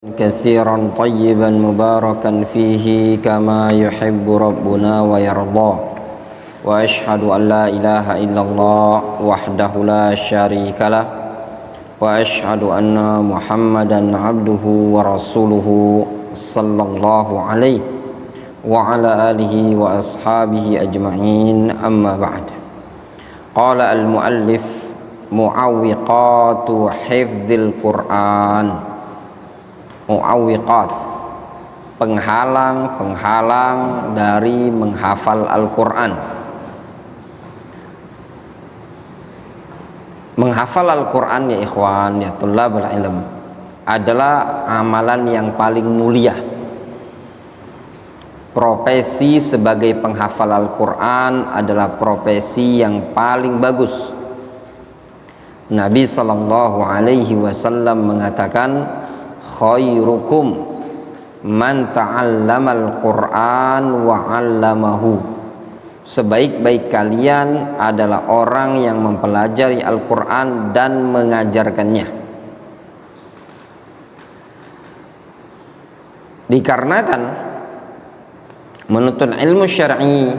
كثيرا طيبا مباركا فيه كما يحب ربنا ويرضى وأشهد أن لا إله إلا الله وحده لا شريك له وأشهد أن محمدا عبده ورسوله صلى الله عليه وعلى آله وأصحابه أجمعين أما بعد. قال المؤلف معوقات حفظ القرآن. Mu'awwiqat, penghalang-penghalang dari menghafal Al-Quran. Menghafal Al-Quran ya ikhwan, ya tullabul ilm, adalah amalan yang paling mulia. Profesi sebagai penghafal Al-Quran adalah profesi yang paling bagus. Nabi SAW mengatakan, khairukum man ta'allamal Qur'an wa 'allamahu. Sebaik-baik kalian adalah orang yang mempelajari Al-Qur'an dan mengajarkannya. Dikarenakan menuntut ilmu syar'i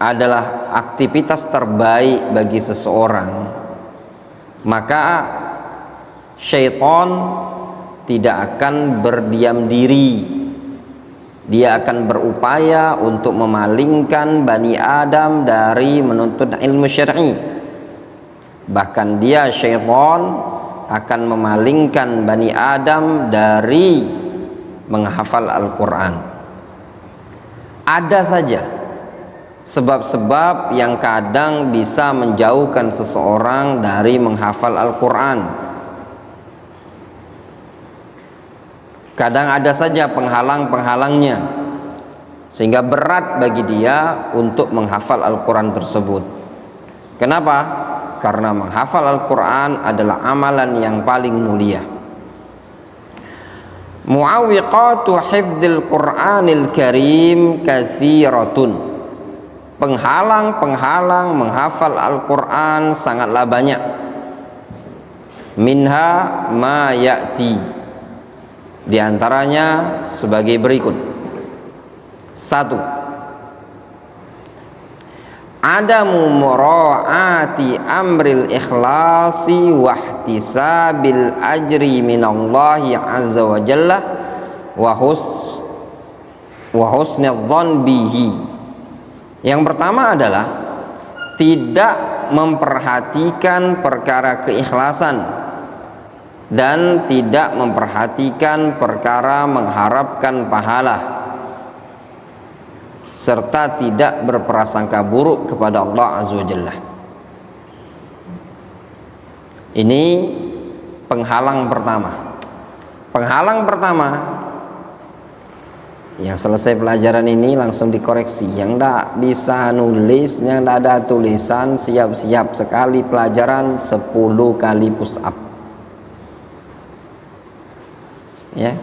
adalah aktivitas terbaik bagi seseorang, maka syaitan tidak akan berdiam diri. Dia akan berupaya untuk memalingkan Bani Adam dari menuntut ilmu syar'i. Bahkan dia, syaitan, akan memalingkan Bani Adam dari menghafal Al-Quran. Ada saja sebab-sebab yang kadang bisa menjauhkan seseorang dari menghafal Al-Quran. Kadang ada saja penghalang-penghalangnya, sehingga berat bagi dia untuk menghafal Al-Quran tersebut. Kenapa? Karena menghafal Al-Quran adalah amalan yang paling mulia. Mu'awwiqatu hifdzil Qur'anil Karim katsiratun. Penghalang-penghalang menghafal Al-Quran sangatlah banyak. Minha ma ya'ti. Di antaranya sebagai berikut. 1. Adamu mura'ati amril ikhlasi wa ihtisabil ajri minallahi azza wa jalla wa husnul dzan bihi. Yang pertama adalah tidak memperhatikan perkara keikhlasan dan tidak memperhatikan perkara mengharapkan pahala, serta tidak berprasangka buruk kepada Allah Azza wa Jalla. Ini penghalang pertama. Penghalang pertama, yang selesai pelajaran ini langsung dikoreksi. Yang tidak bisa nulis, yang tidak ada tulisan, siap-siap sekali pelajaran 10 kali push up. Ya.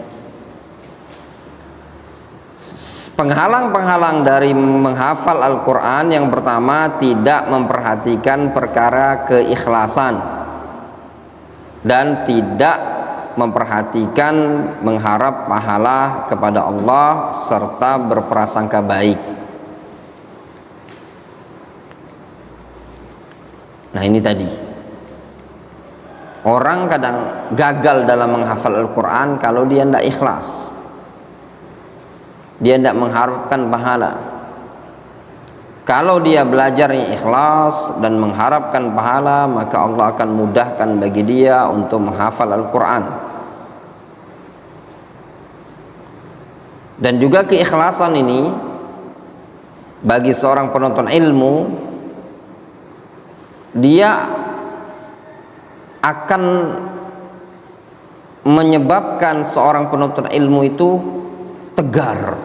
Penghalang-penghalang dari menghafal Al-Quran yang pertama, tidak memperhatikan perkara keikhlasan dan tidak memperhatikan mengharap pahala kepada Allah serta berprasangka baik. Nah, ini tadi orang kadang gagal dalam menghafal Al-Quran kalau dia tidak ikhlas. Dia tidak mengharapkan pahala. Kalau dia belajarnya ikhlas dan mengharapkan pahala, maka Allah akan mudahkan bagi dia untuk menghafal Al-Quran. Dan juga keikhlasan ini bagi seorang penuntut ilmu, dia akan menyebabkan seorang penuntut ilmu itu tegar,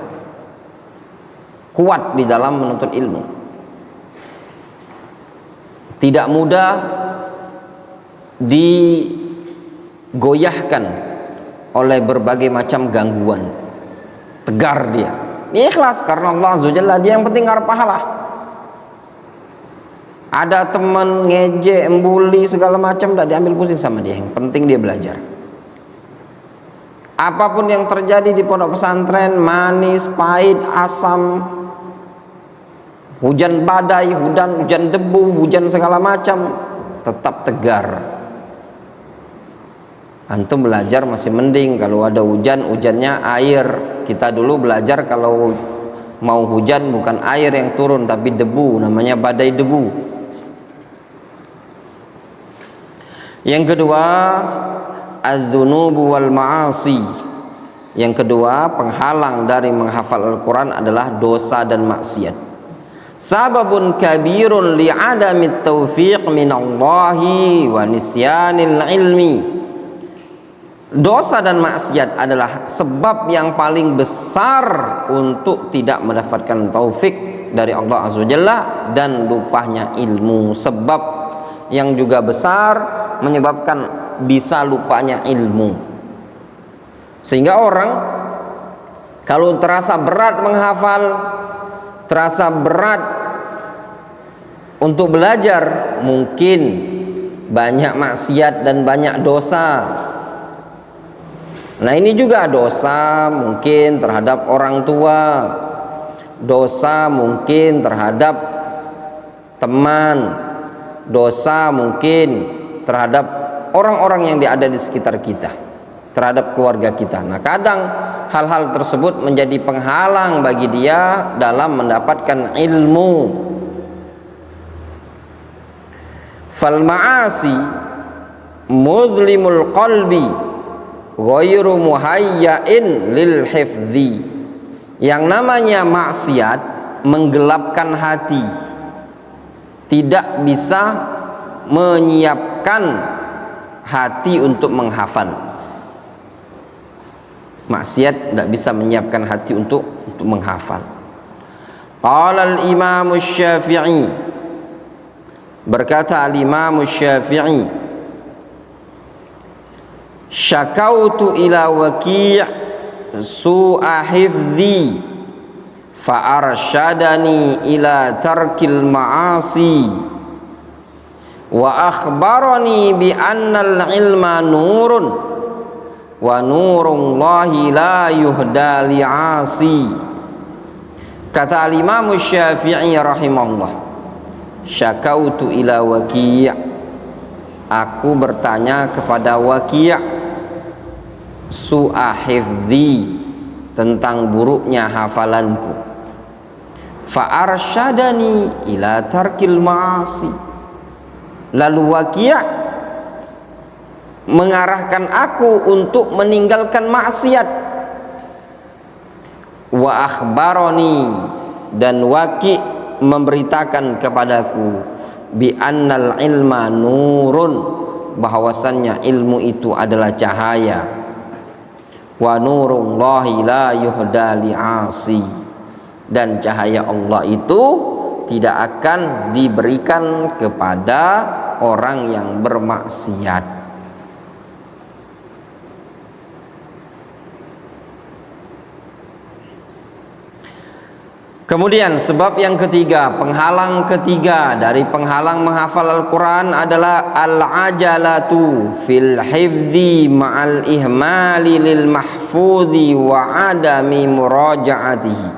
kuat di dalam menuntut ilmu, tidak mudah digoyahkan oleh berbagai macam gangguan. Tegar dia, ikhlas karena Allah Azza wa Jalla, dia yang penting harap pahala. Ada teman ngejek, embuli segala macam, tidak diambil pusing sama dia. Yang penting dia belajar. Apapun yang terjadi di pondok pesantren, manis, pahit, asam, hujan badai, hujan debu, hujan segala macam, tetap tegar. Antum belajar masih mending, kalau ada hujan, hujannya air. Kita dulu belajar kalau mau hujan bukan air yang turun tapi debu, namanya badai debu. Yang kedua, az-dzunubu wal ma'asi. Yang kedua, penghalang dari menghafal Al-Quran adalah dosa dan maksiat. Sababun kabirun li'adami taufiq minallahi wa nisyanil ilmi. Dosa dan maksiat adalah sebab yang paling besar untuk tidak mendapatkan taufik dari Allah Azza wa Jalla dan lupanya ilmu. Sebab yang juga besar menyebabkan bisa lupanya ilmu. Sehingga orang kalau terasa berat menghafal, terasa berat untuk belajar, mungkin banyak maksiat dan banyak dosa. Nah, ini juga dosa mungkin terhadap orang tua, dosa mungkin terhadap teman, dosa mungkin terhadap orang-orang yang ada di sekitar kita, terhadap keluarga kita. Nah, kadang hal-hal tersebut menjadi penghalang bagi dia dalam mendapatkan ilmu. Fal ma'asi muzlimul qalbi ghairu muhayyain lil hifdzi. Yang namanya maksiat menggelapkan hati, tidak bisa menyiapkan hati untuk menghafal. Maksiat tidak bisa menyiapkan hati untuk menghafal. Qala al-Imam Asy-Syafi'i, berkata al-Imam Asy-Syafi'i, syakautu ila Waki' su'a hifdzi fa arsyadani ila tarkil ma'asi wa akhbarani bi annal ilma nurun wa nurullahi la yuhda li'asi. Kata al-Imam Syafi'i rahimahullah, syakautu ila Waki', aku bertanya kepada Waki' su'a hifdzi, tentang buruknya hafalanku. Fa arsyadani ila tarkil ma'asi, lalu Waki' mengarahkan aku untuk meninggalkan maksiat. Wa akhbarani, dan Waki' memberitakan kepadaku bi annal ilma nurun, bahwasannya ilmu itu adalah cahaya. Wa nurullahi la yuhda li'asi, dan cahaya Allah itu tidak akan diberikan kepada orang yang bermaksiat. Kemudian sebab yang ketiga, penghalang ketiga dari penghalang menghafal Al-Quran adalah al-ajalatu fil hifdzi ma'al ihmali lil mahfudzi wa adami muraja'atihi.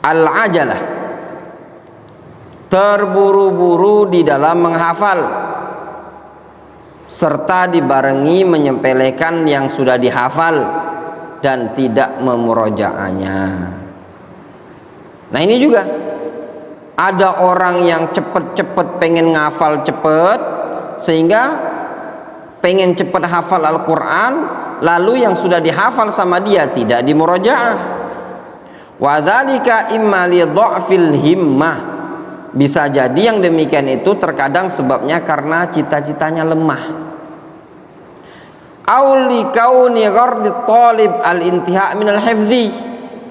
Al-ajalah, terburu-buru di dalam menghafal serta dibarengi menyepelekan yang sudah dihafal dan tidak memurojaahnya. Nah, ini juga ada orang yang cepet-cepet pengen ngafal cepet, sehingga pengen cepet hafal Al-Quran, lalu yang sudah dihafal sama dia tidak dimurojaah. Wa dzalika imma li dha'fil himmah, bisa jadi yang demikian itu terkadang sebabnya karena cita-citanya lemah. Auli kauni ghardi talib al-intiha minal hifdzi,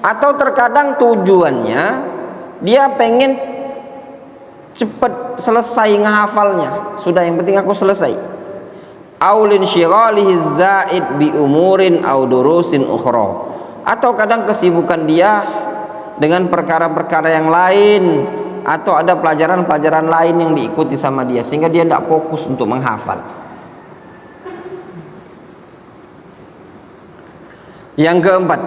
atau terkadang tujuannya dia pengen cepat selesai ngehafalnya, sudah yang penting aku selesai. Aulin syiralihi zaid bi umurin au durusin ukhra, atau kadang kesibukan dia dengan perkara-perkara yang lain, atau ada pelajaran-pelajaran lain yang diikuti sama dia sehingga dia tidak fokus untuk menghafal. Yang keempat,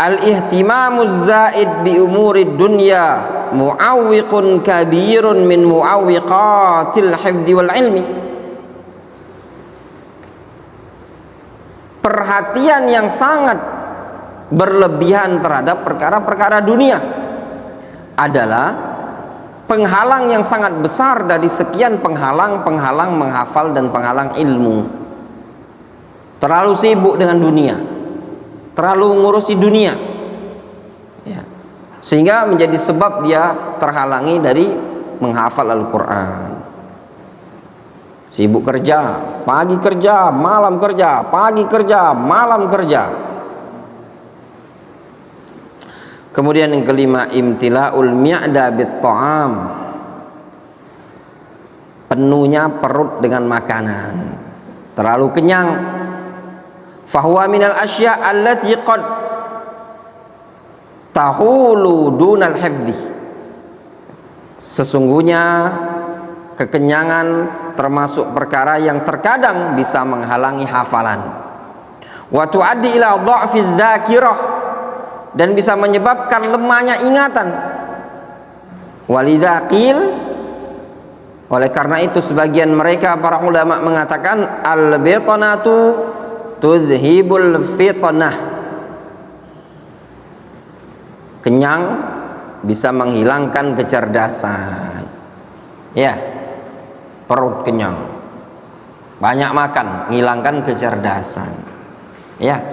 al-ihtimamuz zaid bi umurid dunya mu'awwiqun kabirun min mu'awwiqatil hifdzi wal ilmi. Perhatian yang sangat berlebihan terhadap perkara-perkara dunia adalah penghalang yang sangat besar dari sekian penghalang-penghalang menghafal dan penghalang ilmu. Terlalu sibuk dengan dunia, terlalu ngurusi dunia, ya, sehingga menjadi sebab dia terhalangi dari menghafal Al-Quran. Sibuk kerja, pagi kerja, malam kerja, pagi kerja, malam kerja. Kemudian yang kelima, imtila'ul mi'da bit ta'am, penuhnya perut dengan makanan, terlalu kenyang. Fahuwa minal asya' allati qad tahulu dunal hifdhi. Sesungguhnya kekenyangan termasuk perkara yang terkadang bisa menghalangi hafalan. Wa tuaddi ila dha'fiz dzakirah, dan bisa menyebabkan lemahnya ingatan. Walidza qil, oleh karena itu sebagian mereka para ulama mengatakan al-bitanatu tuzhibul fitnah, kenyang bisa menghilangkan kecerdasan. Ya, perut kenyang, banyak makan, menghilangkan kecerdasan. Ya,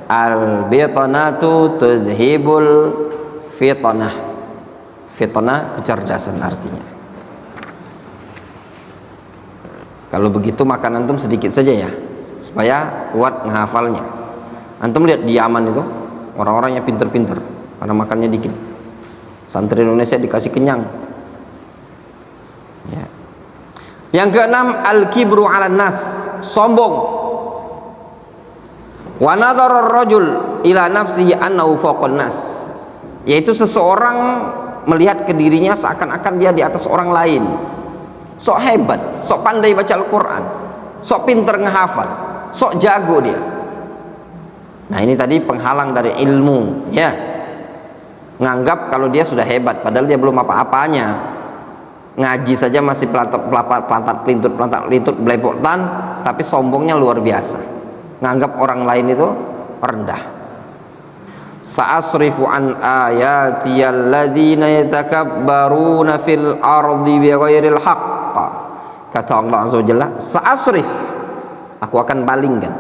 al-bitanatu tuzhibul fitnah, fitnah kecerdasan artinya. Kalau begitu makan antum sedikit saja ya, supaya kuat menghafalnya. Antum lihat di Yaman itu orang-orang yang pinter-pinter karena makannya dikit. Santri Indonesia dikasih kenyang. Ya. Yang keenam, al-kibru 'alan nas, sombong. Wa nadhara ar-rajul ila nafsihi annahu fawqan nas, yaitu seseorang melihat ke dirinya seakan-akan dia di atas orang lain. Sok hebat, sok pandai baca Al-Quran, sok pinter ngehafal, sok jago dia. Nah, ini tadi penghalang dari ilmu, ya. Nganggap kalau dia sudah hebat, padahal dia belum apa-apanya. Ngaji saja masih pelantat pelintut belepotan, tapi sombongnya luar biasa. Nganggap orang lain itu rendah. Sa'asrifu an ayati alladzina yatakabbaruna fil ardi bighairil haqq. Kata Allah Azza wa Jalla, sa'asrif, aku akan palingkan,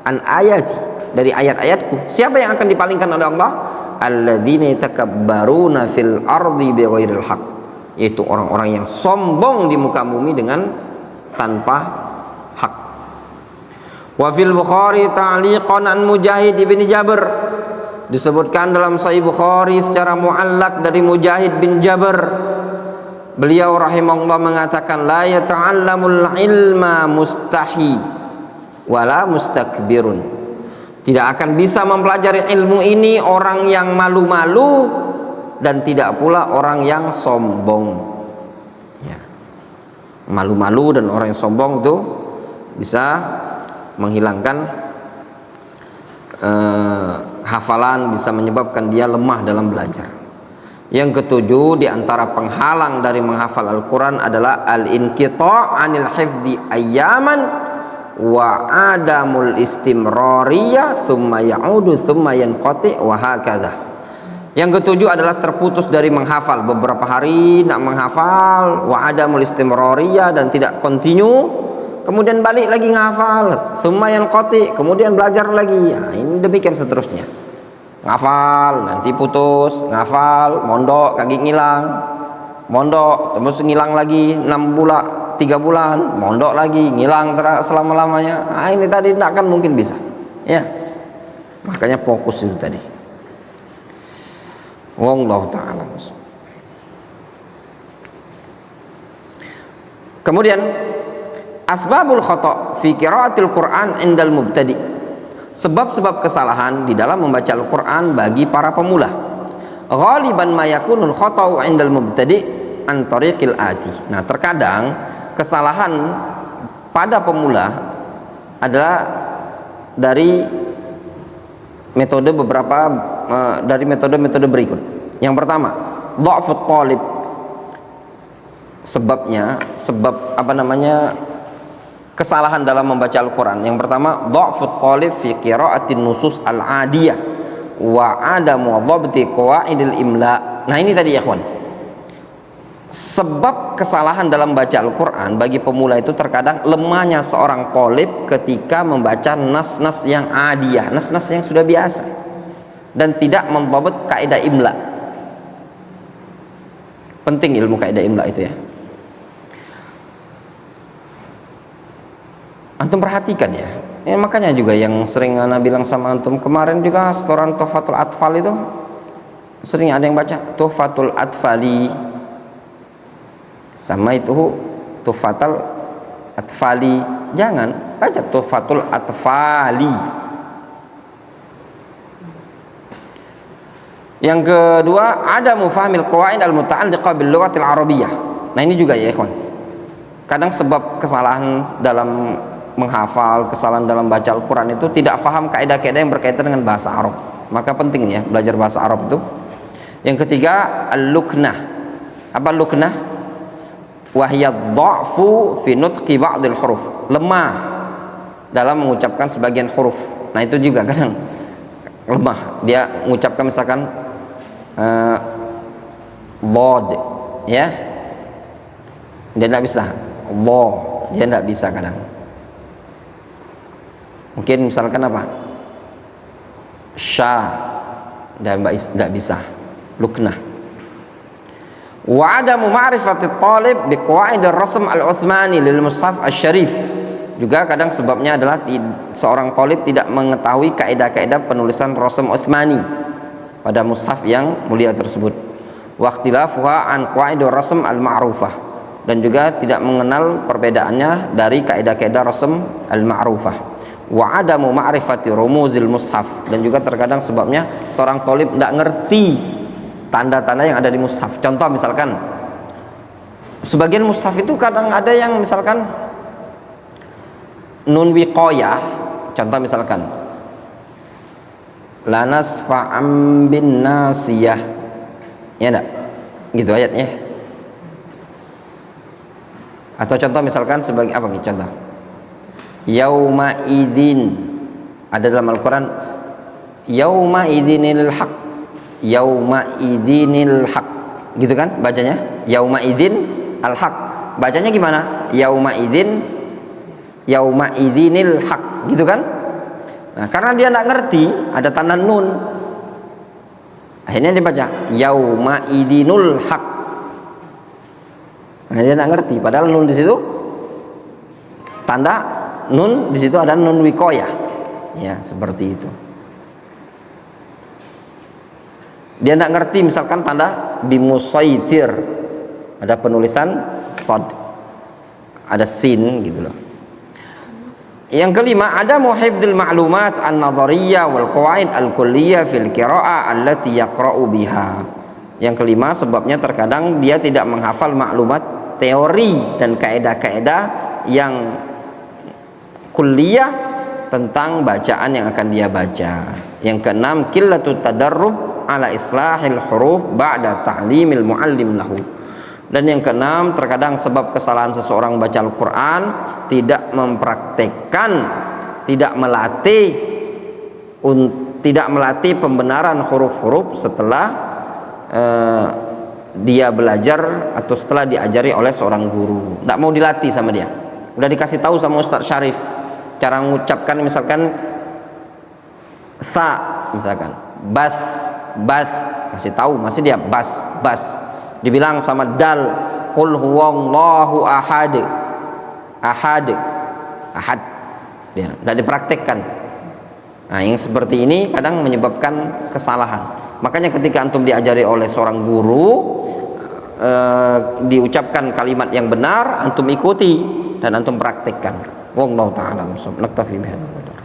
an ayati, dari ayat-ayatku. Siapa yang akan dipalingkan oleh Allah? Alladzina yatakabbaruna fil ardi bighairil haqq, yaitu orang-orang yang sombong di muka bumi dengan tanpa hak. Wa fil Bukhari ta'liqan an Mujahid bin Jabr, disebutkan dalam Sahih Bukhari secara muallak dari Mujahid bin Jabr, beliau rahimahullah mengatakan, la yata'allamul ilma mustahi wala mustakbirun, tidak akan bisa mempelajari ilmu ini orang yang malu-malu dan tidak pula orang yang sombong. Ya. Malu-malu dan orang yang sombong itu bisa menghilangkan hafalan, bisa menyebabkan dia lemah dalam belajar. Yang ketujuh, di antara penghalang dari menghafal Al-Quran adalah al-inqita' anil hifdzi ayyaman wa adamul istimrariyah thumma ya'udu thumma yanqati wa hakadha. Yang ketujuh adalah terputus dari menghafal, beberapa hari nak menghafal, wa adamul istimrariyah, dan tidak kontinu, kemudian balik lagi menghafal, thumma yanqati, kemudian belajar lagi. Nah, ini demikian seterusnya. Ngafal, nanti putus, ngafal, mondok, kaki ngilang, mondok, terus ngilang lagi 6 bulan, 3 bulan, mondok lagi, ngilang selama-lamanya. Nah, ini tadi tidak akan mungkin bisa. Ya, makanya fokus itu tadi. Wallahu ta'ala. Kemudian asbabul khata' fi qiraatil Qur'an indal mubtadi', sebab-sebab kesalahan di dalam membaca Al-Quran bagi para pemula. Ghaliban ma yakunul khata'u 'indal mubtadi' an tariqil ati. Nah, terkadang kesalahan pada pemula adalah dari metode beberapa dari metode-metode berikut. Yang pertama, dha'fut talib. Sebab kesalahan dalam membaca Al-Quran. Yang pertama, dha'fut talib fi qira'atin nusus al-adiyah wa adamu dhabti qawaidil imla. Nah ini tadi ya kawan, sebab kesalahan dalam baca Al-Quran bagi pemula itu terkadang lemahnya seorang talib ketika membaca nas-nas yang adiyah, nas-nas yang sudah biasa, dan tidak mendhabt kaidah imla. Penting ilmu kaidah imla itu ya. Antum perhatikan ya. Ini makanya juga yang sering ana bilang sama antum kemarin juga setoran Tuhfatul Atfal itu sering ada yang baca Tuhfatul Atfali, sama itu Tuhfatul Atfali. Jangan baca Tuhfatul Atfali. Yang kedua, ada mufahmil qawaid al-muta'alliqah bil lughatil arabiyyah. Nah ini juga ya ikhwan, kadang sebab kesalahan dalam menghafal, kesalahan dalam baca Al-Quran itu tidak faham kaidah-kaidah yang berkaitan dengan bahasa Arab. Maka penting ya belajar bahasa Arab itu. Yang ketiga, al-luknah. Apa luknah? Wahiyad dha'fu fi nutqi ba'dil huruf. Lemah dalam mengucapkan sebagian huruf. Nah itu juga kadang lemah. Dia mengucapkan misalkan dhad ya, dia tidak bisa. Allah, dia tidak bisa kadang. Mungkin misalkan apa? Sya, tidak bisa. Luknah. Wa adamu ma'rifatit talib biqawaid ar-rasm al-Utsmani lil mushaf asy-syarif. Juga kadang sebabnya adalah seorang talib tidak mengetahui kaidah-kaidah penulisan rasm Utsmani pada mushaf yang mulia tersebut. Wa ikhtilafuha an qawaid ar-rasm al-ma'rufah, dan juga tidak mengenal perbedaannya dari kaidah-kaidah rasm al-ma'rufah. Wa adamu ma'rifati rumuzil mushaf, dan juga terkadang sebabnya seorang thalib tidak ngerti tanda-tanda yang ada di mushaf. Contoh misalkan sebagian mushaf itu kadang ada yang misalkan nun wiqayah. Contoh misalkan lanas fa'am bin nasiyah, ya enggak gitu ayatnya. Atau contoh misalkan sebagai apa gitu contoh, yauma idzin, ada dalam Al-Quran yauma idzinil haq, yauma idzinil haq, gitu kan bacanya, yauma idzin al haq. Bacanya gimana? Yauma idzinil haq, gitu kan. Nah karena dia tidak ngerti ada tanda nun, akhirnya dia baca yauma idzinul haq. Nah dia tidak ngerti, padahal nun di situ tanda nun, di situ ada nun wikoyah, ya seperti itu. Dia tidak ngerti misalkan tanda bimusaitir, ada penulisan sad, ada sin gitu loh. Yang kelima, ada muhifdzil ma'lumat an-nadhariyah wal qawaid al-kulliyah fil qira'ah allati yaqra'u biha. Yang kelima, sebabnya terkadang dia tidak menghafal maklumat teori dan kaidah-kaidah yang kuliah tentang bacaan yang akan dia baca. Yang keenam, qillatut tadarrub ala islahil huruf ba'da ta'limil muallim lahu. Dan yang keenam, terkadang sebab kesalahan seseorang baca Al-Quran tidak mempraktekkan, tidak melatih pembenaran huruf-huruf setelah dia belajar atau setelah diajari oleh seorang guru. Tidak mau dilatih sama dia, udah dikasih tahu sama Ustadz Syarif cara mengucapkan misalkan sa, misalkan bas, kasih tahu masih dia bas. Dibilang sama dal, qul huwallahu ahad, ya tidak dipraktekkan. Nah yang seperti ini kadang menyebabkan kesalahan. Makanya ketika antum diajari oleh seorang guru, diucapkan kalimat yang benar, antum ikuti dan antum praktekkan. Wallahu ta'ala. Naktafi bihadza.